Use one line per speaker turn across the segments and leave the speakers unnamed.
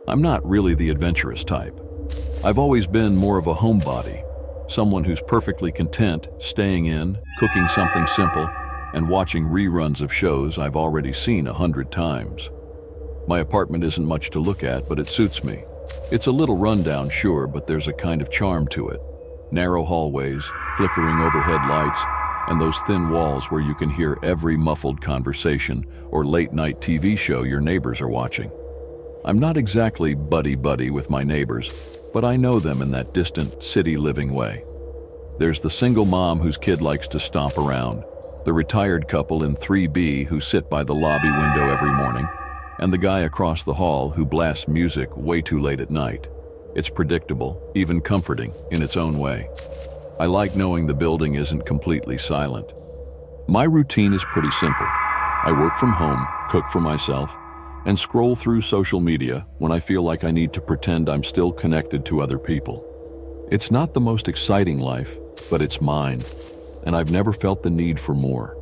I'm not really the adventurous type. I've always been more of a homebody, someone who's perfectly content staying in, cooking something simple, and watching reruns of shows I've already seen 100 times. My apartment isn't much to look at, but it suits me. It's a little rundown, sure, but there's a kind of charm to it. Narrow hallways, flickering overhead lights, and those thin walls where you can hear every muffled conversation or late-night TV show your neighbors are watching. I'm not exactly buddy-buddy with my neighbors, but I know them in that distant, city-living way. There's the single mom whose kid likes to stomp around, the retired couple in 3B who sit by the lobby window every morning, and the guy across the hall who blasts music way too late at night. It's predictable, even comforting, in its own way. I like knowing the building isn't completely silent. My routine is pretty simple. I work from home, cook for myself, and scroll through social media when I feel like I need to pretend I'm still connected to other people. It's not the most exciting life, but it's mine, and I've never felt the need for more.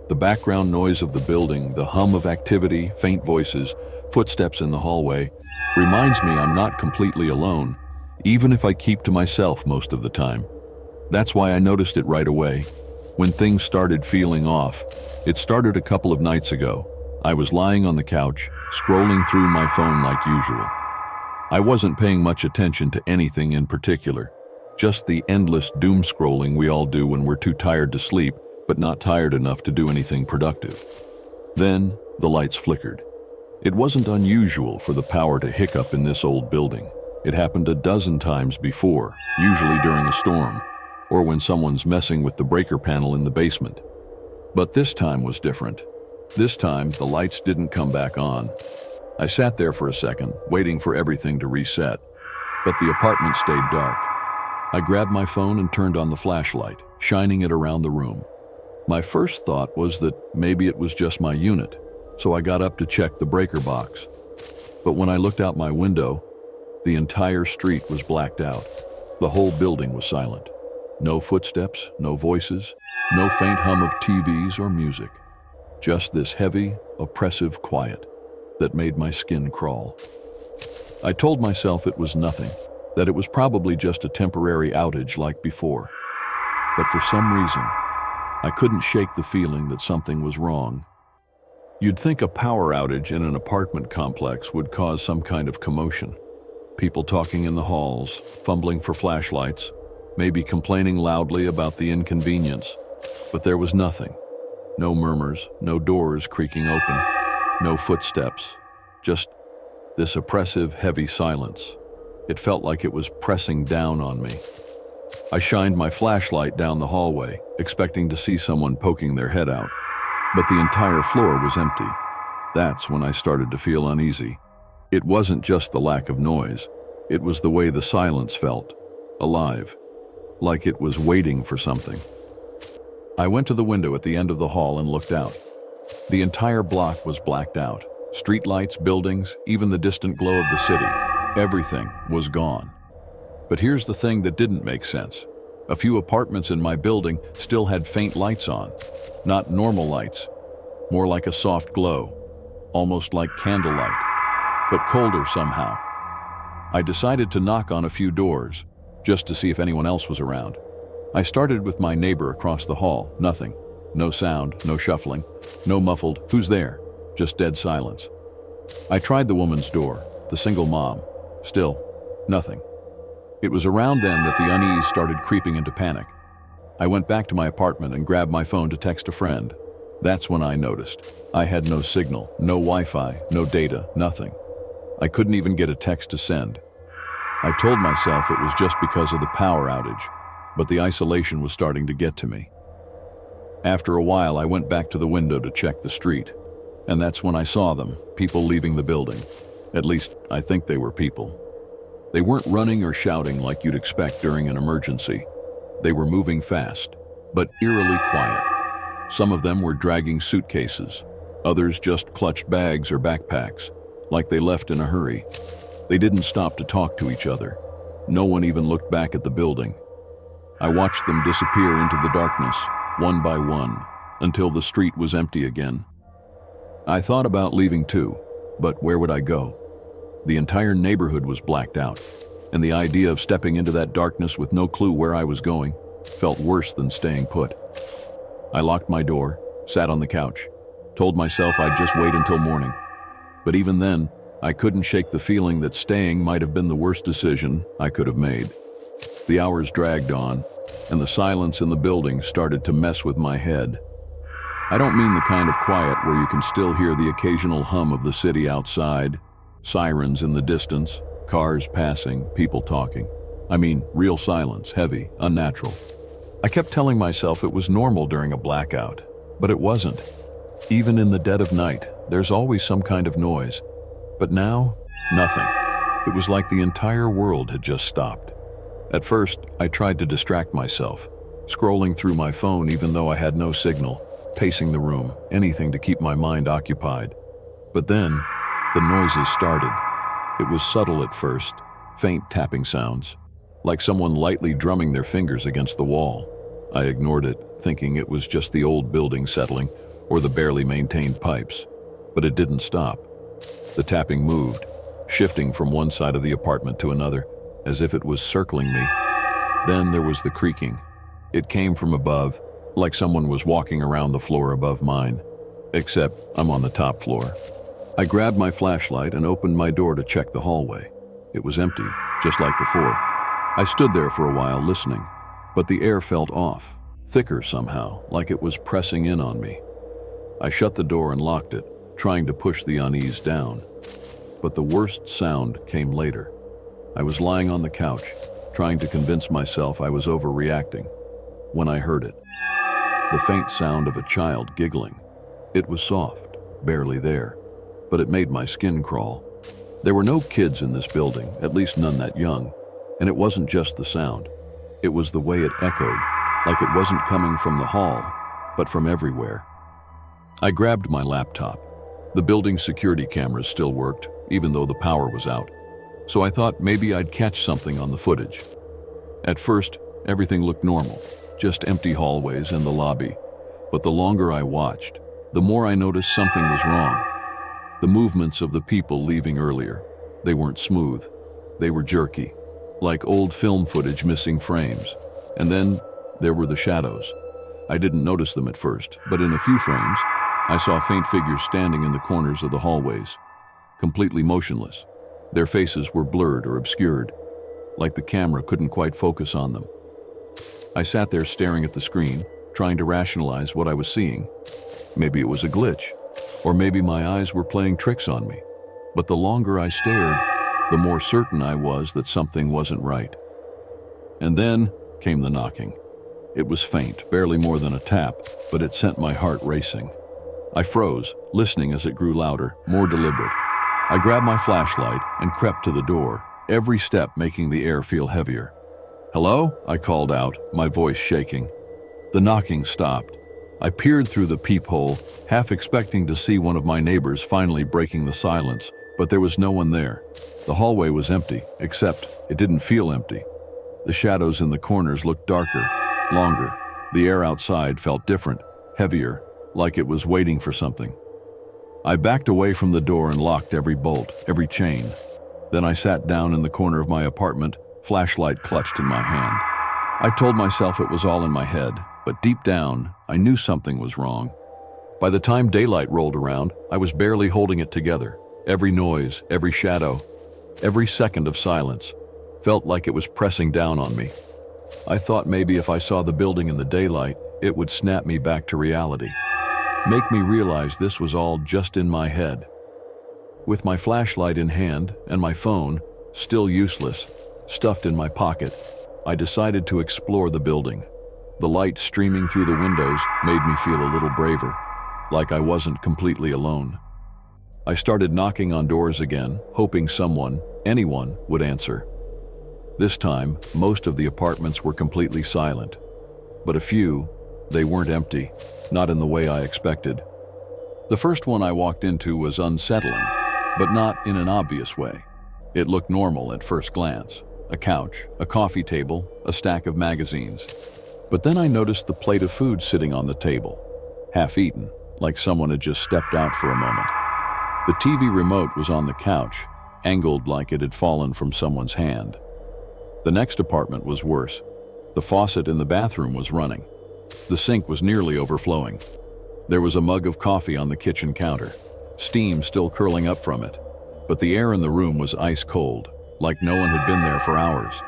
The background noise of the building, the hum of activity, faint voices, footsteps in the hallway, reminds me I'm not completely alone, even if I keep to myself most of the time. That's why I noticed it right away. When things started feeling off, it started a couple of nights ago. I was lying on the couch, scrolling through my phone like usual. I wasn't paying much attention to anything in particular, just the endless doom scrolling we all do when we're too tired to sleep, but not tired enough to do anything productive. Then, the lights flickered. It wasn't unusual for the power to hiccup in this old building. It happened a dozen times before, usually during a storm, or when someone's messing with the breaker panel in the basement. But this time was different. This time, the lights didn't come back on. I sat there for a second, waiting for everything to reset, but the apartment stayed dark. I grabbed my phone and turned on the flashlight, shining it around the room. My first thought was that maybe it was just my unit, so I got up to check the breaker box. But when I looked out my window, the entire street was blacked out. The whole building was silent. No footsteps, no voices, no faint hum of TVs or music. Just this heavy, oppressive quiet that made my skin crawl. I told myself it was nothing, that it was probably just a temporary outage like before. But for some reason, I couldn't shake the feeling that something was wrong. You'd think a power outage in an apartment complex would cause some kind of commotion. People talking in the halls, fumbling for flashlights, maybe complaining loudly about the inconvenience. But there was nothing. No murmurs, no doors creaking open, no footsteps, just this oppressive, heavy silence. It felt like it was pressing down on me. I shined my flashlight down the hallway, expecting to see someone poking their head out, but the entire floor was empty. That's when I started to feel uneasy. It wasn't just the lack of noise, it was the way the silence felt, alive, like it was waiting for something. I went to the window at the end of the hall and looked out. The entire block was blacked out. Streetlights, buildings, even the distant glow of the city. Everything was gone. But here's the thing that didn't make sense. A few apartments in my building still had faint lights on. Not normal lights, more like a soft glow, almost like candlelight, but colder somehow. I decided to knock on a few doors, just to see if anyone else was around. I started with my neighbor across the hall. Nothing. No sound, no shuffling, no muffled, "Who's there?" Just dead silence. I tried the woman's door, the single mom. Still, nothing. It was around then that the unease started creeping into panic. I went back to my apartment and grabbed my phone to text a friend. That's when I noticed. I had no signal, no Wi-Fi, no data, nothing. I couldn't even get a text to send. I told myself it was just because of the power outage, but the isolation was starting to get to me. After a while, I went back to the window to check the street, and that's when I saw them, people leaving the building. At least, I think they were people. They weren't running or shouting like you'd expect during an emergency. They were moving fast, but eerily quiet. Some of them were dragging suitcases. Others just clutched bags or backpacks, like they left in a hurry. They didn't stop to talk to each other. No one even looked back at the building. I watched them disappear into the darkness, one by one, until the street was empty again. I thought about leaving too, but where would I go? The entire neighborhood was blacked out, and the idea of stepping into that darkness with no clue where I was going felt worse than staying put. I locked my door, sat on the couch, told myself I'd just wait until morning. But even then, I couldn't shake the feeling that staying might have been the worst decision I could have made. The hours dragged on, and the silence in the building started to mess with my head. I don't mean the kind of quiet where you can still hear the occasional hum of the city outside, sirens in the distance, cars passing, people talking. I mean real silence, heavy, unnatural. I kept telling myself it was normal during a blackout, but it wasn't. Even in the dead of night, there's always some kind of noise. But now, nothing. It was like the entire world had just stopped. At first, I tried to distract myself, scrolling through my phone even though I had no signal, pacing the room, anything to keep my mind occupied. But then, the noises started. It was subtle at first, faint tapping sounds, like someone lightly drumming their fingers against the wall. I ignored it, thinking it was just the old building settling or the barely maintained pipes. But it didn't stop. The tapping moved, shifting from one side of the apartment to another, as if it was circling me. Then there was the creaking. It came from above, like someone was walking around the floor above mine, except I'm on the top floor. I grabbed my flashlight and opened my door to check the hallway. It was empty, just like before. I stood there for a while listening, but the air felt off, thicker somehow, like it was pressing in on me. I shut the door and locked it, trying to push the unease down. But the worst sound came later. I was lying on the couch, trying to convince myself I was overreacting, when I heard it. The faint sound of a child giggling. It was soft, barely there, but it made my skin crawl. There were no kids in this building, at least none that young, and it wasn't just the sound. It was the way it echoed, like it wasn't coming from the hall, but from everywhere. I grabbed my laptop. The building's security cameras still worked, even though the power was out, so I thought maybe I'd catch something on the footage. At first, everything looked normal, just empty hallways and the lobby, but the longer I watched, the more I noticed something was wrong. The movements of the people leaving earlier, they weren't smooth. They were jerky, like old film footage missing frames. And then there were the shadows. I didn't notice them at first, but in a few frames, I saw faint figures standing in the corners of the hallways, completely motionless. Their faces were blurred or obscured, like the camera couldn't quite focus on them. I sat there staring at the screen, trying to rationalize what I was seeing. Maybe it was a glitch, or maybe my eyes were playing tricks on me. But the longer I stared, the more certain I was that something wasn't right. And then came the knocking. It was faint, barely more than a tap, but it sent my heart racing. I froze, listening as it grew louder, more deliberate. I grabbed my flashlight and crept to the door, every step making the air feel heavier. "Hello?" I called out, my voice shaking. The knocking stopped. I peered through the peephole, half expecting to see one of my neighbors finally breaking the silence, but there was no one there. The hallway was empty, except it didn't feel empty. The shadows in the corners looked darker, longer. The air outside felt different, heavier, like it was waiting for something. I backed away from the door and locked every bolt, every chain. Then I sat down in the corner of my apartment, flashlight clutched in my hand. I told myself it was all in my head, but deep down, I knew something was wrong. By the time daylight rolled around, I was barely holding it together. Every noise, every shadow, every second of silence felt like it was pressing down on me. I thought maybe if I saw the building in the daylight, it would snap me back to reality. Make me realize this was all just in my head. With my flashlight in hand and my phone, still useless, stuffed in my pocket, I decided to explore the building. The light streaming through the windows made me feel a little braver, like I wasn't completely alone. I started knocking on doors again, hoping someone, anyone, would answer. This time, most of the apartments were completely silent, but a few, they weren't empty, not in the way I expected. The first one I walked into was unsettling, but not in an obvious way. It looked normal at first glance. A couch, a coffee table, a stack of magazines. But then I noticed the plate of food sitting on the table, half-eaten, like someone had just stepped out for a moment. The TV remote was on the couch, angled like it had fallen from someone's hand. The next apartment was worse. The faucet in the bathroom was running. The sink was nearly overflowing. There was a mug of coffee on the kitchen counter, steam still curling up from it, but the air in the room was ice cold, like no one had been there for hours.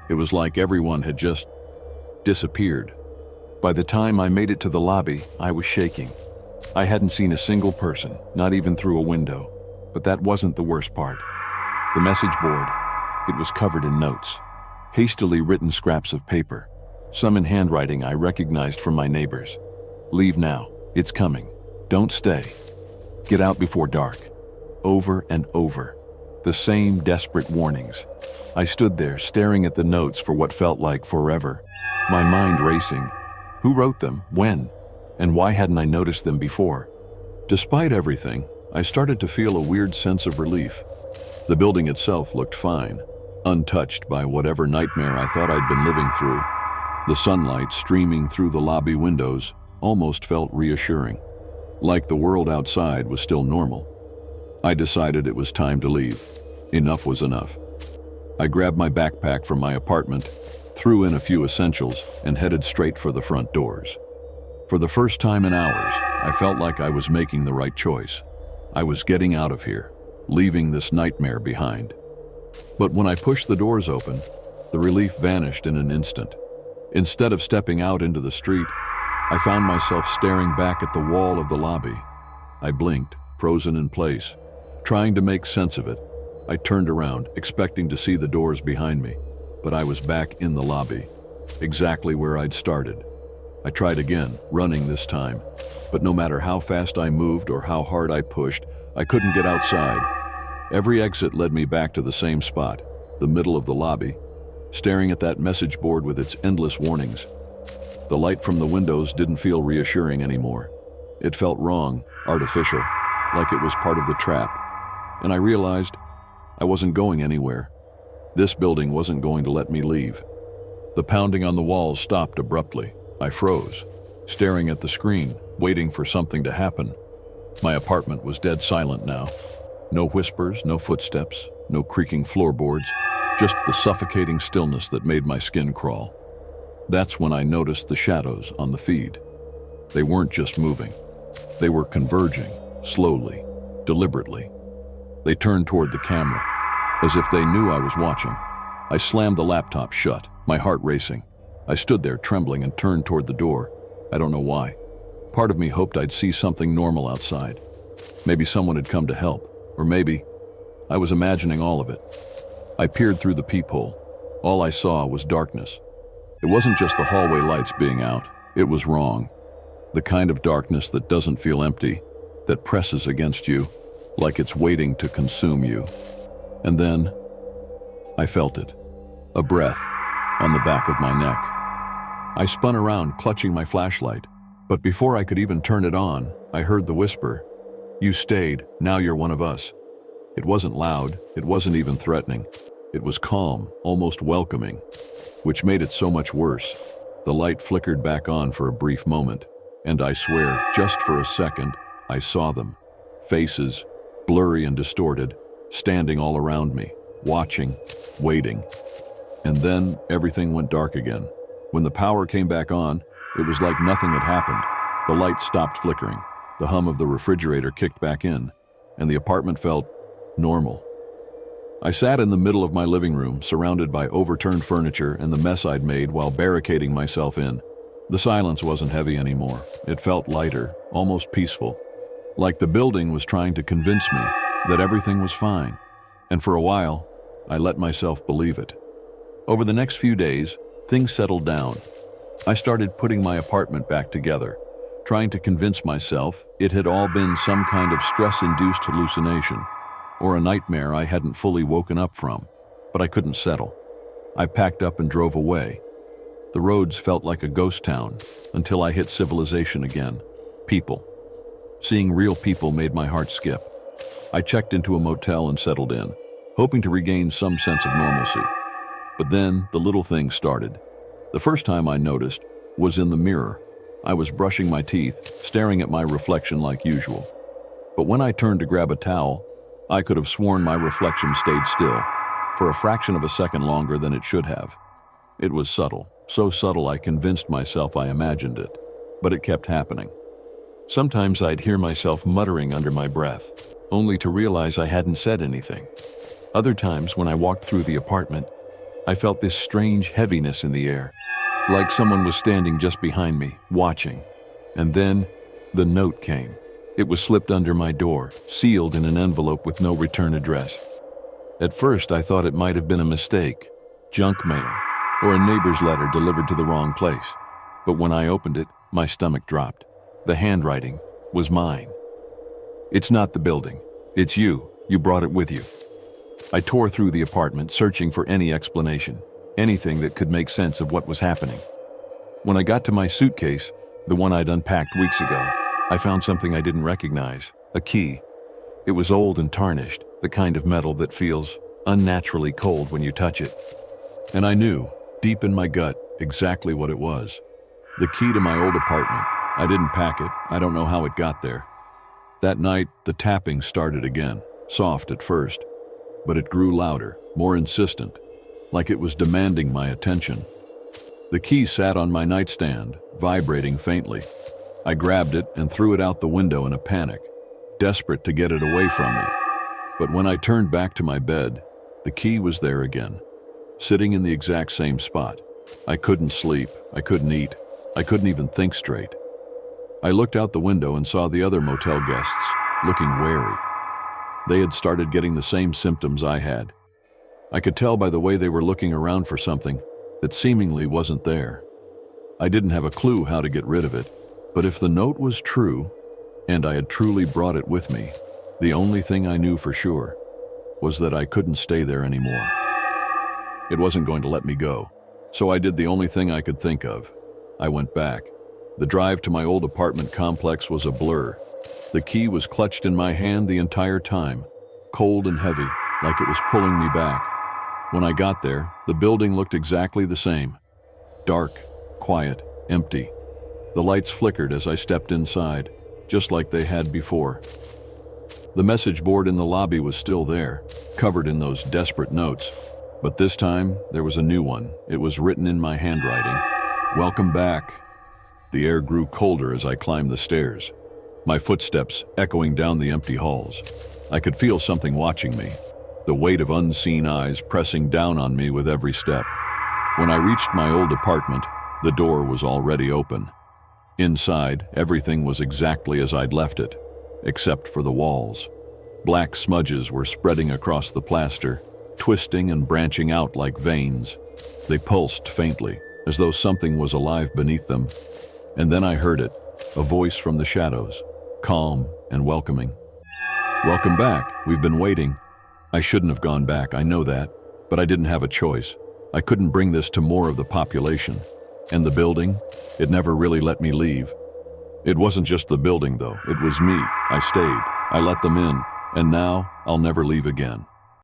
It was like everyone had just disappeared. By the time I made it to the lobby, I was shaking. I hadn't seen a single person, not even through a window. But that wasn't the worst part. The message board, it was covered in notes, hastily written scraps of paper, some in handwriting I recognized from my neighbors. Leave now, it's coming. Don't stay. Get out before dark. Over and over. The same desperate warnings. I stood there staring at the notes for what felt like forever, my mind racing. Who wrote them? When? And why hadn't I noticed them before? Despite everything, I started to feel a weird sense of relief. The building itself looked fine, untouched by whatever nightmare I thought I'd been living through. The sunlight streaming through the lobby windows almost felt reassuring, like the world outside was still normal. I decided it was time to leave. Enough was enough. I grabbed my backpack from my apartment, threw in a few essentials, and headed straight for the front doors. For the first time in hours, I felt like I was making the right choice. I was getting out of here, leaving this nightmare behind. But when I pushed the doors open, the relief vanished in an instant. Instead of stepping out into the street, I found myself staring back at the wall of the lobby. I blinked, frozen in place, trying to make sense of it. I turned around, expecting to see the doors behind me, but I was back in the lobby, exactly where I'd started. I tried again, running this time, but no matter how fast I moved or how hard I pushed, I couldn't get outside. Every exit led me back to the same spot, the middle of the lobby, staring at that message board with its endless warnings. The light from the windows didn't feel reassuring anymore. It felt wrong, artificial, like it was part of the trap. And I realized I wasn't going anywhere. This building wasn't going to let me leave. The pounding on the walls stopped abruptly. I froze, staring at the screen, waiting for something to happen. My apartment was dead silent now. No whispers, no footsteps, no creaking floorboards, just the suffocating stillness that made my skin crawl. That's when I noticed the shadows on the feed. They weren't just moving. They were converging, slowly, deliberately. They turned toward the camera, as if they knew I was watching. I slammed the laptop shut, my heart racing. I stood there trembling and turned toward the door. I don't know why. Part of me hoped I'd see something normal outside. Maybe someone had come to help, or maybe I was imagining all of it. I peered through the peephole. All I saw was darkness. It wasn't just the hallway lights being out. It was wrong. The kind of darkness that doesn't feel empty, that presses against you, like it's waiting to consume you. And then I felt it. A breath on the back of my neck. I spun around, clutching my flashlight, but before I could even turn it on, I heard the whisper, "You stayed, now you're one of us." It wasn't loud, it wasn't even threatening. It was calm, almost welcoming, which made it so much worse. The light flickered back on for a brief moment, and I swear, just for a second, I saw them. Faces, blurry and distorted, standing all around me, watching, waiting. And then everything went dark again. When the power came back on, it was like nothing had happened. The light stopped flickering. The hum of the refrigerator kicked back in, and the apartment felt normal. I sat in the middle of my living room, surrounded by overturned furniture and the mess I'd made while barricading myself in. The silence wasn't heavy anymore. It felt lighter, almost peaceful, like the building was trying to convince me that everything was fine. And for a while, I let myself believe it. Over the next few days, things settled down. I started putting my apartment back together, trying to convince myself it had all been some kind of stress-induced hallucination, or a nightmare I hadn't fully woken up from, but I couldn't settle. I packed up and drove away. The roads felt like a ghost town until I hit civilization again. People. Seeing real people made my heart skip. I checked into a motel and settled in, hoping to regain some sense of normalcy. But then the little things started. The first time I noticed was in the mirror. I was brushing my teeth, staring at my reflection like usual. But when I turned to grab a towel, I could have sworn my reflection stayed still, for a fraction of a second longer than it should have. It was subtle, so subtle I convinced myself I imagined it, but it kept happening. Sometimes I'd hear myself muttering under my breath, only to realize I hadn't said anything. Other times, when I walked through the apartment, I felt this strange heaviness in the air, like someone was standing just behind me, watching. And then, the note came. It was slipped under my door, sealed in an envelope with no return address. At first, I thought it might have been a mistake, junk mail, or a neighbor's letter delivered to the wrong place. But when I opened it, my stomach dropped. The handwriting was mine. "It's not the building. It's you. You brought it with you." I tore through the apartment, searching for any explanation, anything that could make sense of what was happening. When I got to my suitcase, the one I'd unpacked weeks ago, I found something I didn't recognize, a key. It was old and tarnished, the kind of metal that feels unnaturally cold when you touch it. And I knew, deep in my gut, exactly what it was. The key to my old apartment. I didn't pack it. I don't know how it got there. That night, the tapping started again, soft at first, but it grew louder, more insistent, like it was demanding my attention. The key sat on my nightstand, vibrating faintly. I grabbed it and threw it out the window in a panic, desperate to get it away from me. But when I turned back to my bed, the key was there again, sitting in the exact same spot. I couldn't sleep, I couldn't eat, I couldn't even think straight. I looked out the window and saw the other motel guests, looking wary. They had started getting the same symptoms I had. I could tell by the way they were looking around for something that seemingly wasn't there. I didn't have a clue how to get rid of it, but if the note was true, and I had truly brought it with me, the only thing I knew for sure was that I couldn't stay there anymore. It wasn't going to let me go, so I did the only thing I could think of. I went back. The drive to my old apartment complex was a blur. The key was clutched in my hand the entire time, cold and heavy, like it was pulling me back. When I got there, the building looked exactly the same. Dark, quiet, empty. The lights flickered as I stepped inside, just like they had before. The message board in the lobby was still there, covered in those desperate notes. But this time, there was a new one. It was written in my handwriting. "Welcome back." The air grew colder as I climbed the stairs, my footsteps echoing down the empty halls. I could feel something watching me, the weight of unseen eyes pressing down on me with every step. When I reached my old apartment, the door was already open. Inside, everything was exactly as I'd left it, except for the walls. Black smudges were spreading across the plaster, twisting and branching out like veins. They pulsed faintly, as though something was alive beneath them. And then I heard it, a voice from the shadows, calm and welcoming. "Welcome back. We've been waiting." I shouldn't have gone back, I know that, but I didn't have a choice. I couldn't bring this to more of the population. And the building, it never really let me leave. It wasn't just the building, though. It was me. I stayed. I let them in. And now, I'll never leave again.